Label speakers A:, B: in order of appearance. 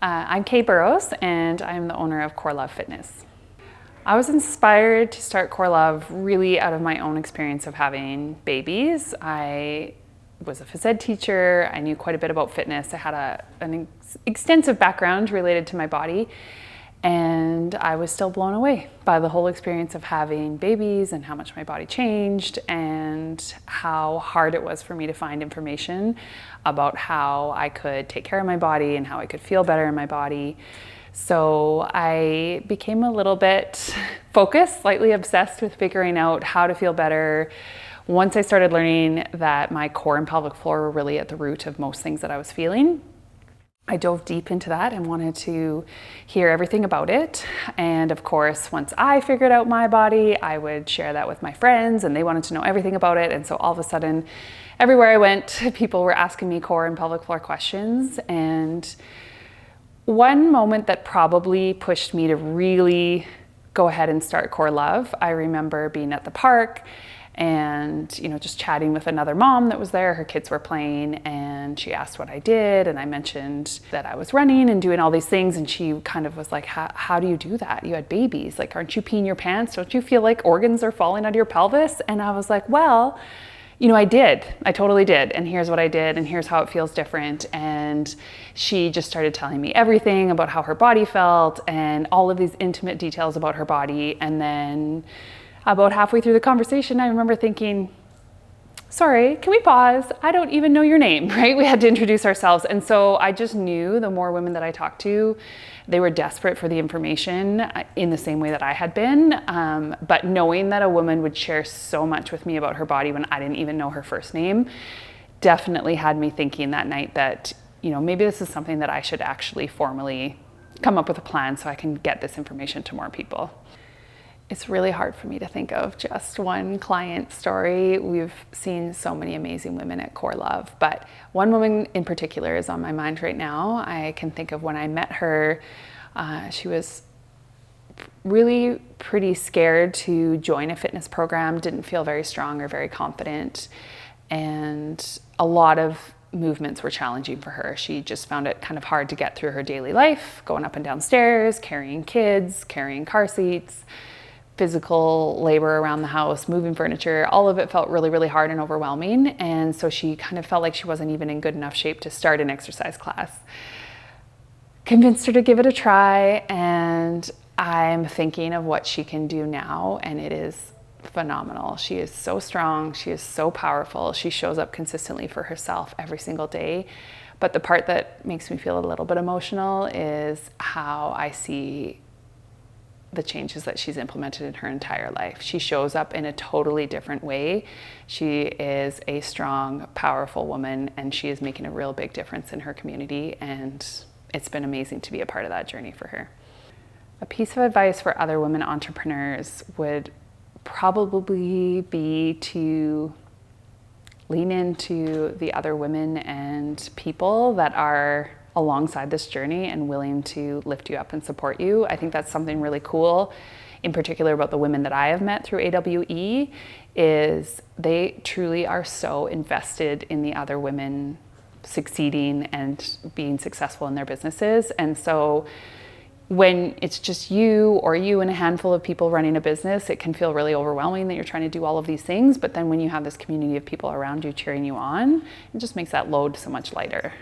A: I'm Kaye Burrows, and I'm the owner of Core Love Fitness. I was inspired to start Core Love really out of my own experience of having babies. I was a phys ed teacher. I knew quite a bit about fitness. I had an extensive background related to my body, and I was still blown away by the whole experience of having babies and how much my body changed and how hard it was for me to find information about how I could take care of my body and how I could feel better in my body. So I became a little bit focused, slightly obsessed with figuring out how to feel better. Once I started learning that my core and pelvic floor were really at the root of most things that I was feeling, I dove deep into that and wanted to hear everything about it. And of course, once I figured out my body, I would share that with my friends and they wanted to know everything about it. And so all of a sudden, everywhere I went, people were asking me core and pelvic floor questions. And one moment that probably pushed me to really go ahead and start Core Love, I remember being at the park and just chatting with another mom that was there. Her kids were playing and she asked what I did, and I mentioned that I was running and doing all these things, and she kind of was like, how do you do that? You had babies, like, aren't you peeing your pants? Don't you feel like organs are falling out of your pelvis? And I was like, well, I did. I totally did. And here's what I did, and here's how it feels different. And she just started telling me everything about how her body felt and all of these intimate details about her body. And then about halfway through the conversation, I remember thinking, sorry, can we pause? I don't even know your name, right? We had to introduce ourselves. And so I just knew the more women that I talked to, they were desperate for the information in the same way that I had been. But knowing that a woman would share so much with me about her body when I didn't even know her first name definitely had me thinking that night that, maybe this is something that I should actually formally come up with a plan so I can get this information to more people. It's really hard for me to think of just one client story. We've seen so many amazing women at Core Love, but one woman in particular is on my mind right now. I can think of when I met her. She was really pretty scared to join a fitness program, didn't feel very strong or very confident, and a lot of movements were challenging for her. She just found it kind of hard to get through her daily life, going up and down stairs, carrying kids, carrying car seats, physical labor around the house, moving furniture. All of it felt really, really hard and overwhelming. And so she kind of felt like she wasn't even in good enough shape to start an exercise class. Convinced her to give it a try, and I'm thinking of what she can do now, and it is phenomenal. She is so strong. She is so powerful. She shows up consistently for herself every single day. But the part that makes me feel a little bit emotional is how I see the changes that she's implemented in her entire life. She shows up in a totally different way. She is a strong, powerful woman, and she is making a real big difference in her community, and it's been amazing to be a part of that journey for her. A piece of advice for other women entrepreneurs would probably be to lean into the other women and people that are alongside this journey and willing to lift you up and support you. I think that's something really cool, in particular about the women that I have met through AWE, is they truly are so invested in the other women succeeding and being successful in their businesses. And so when it's just you or you and a handful of people running a business, it can feel really overwhelming that you're trying to do all of these things. But then when you have this community of people around you cheering you on, it just makes that load so much lighter.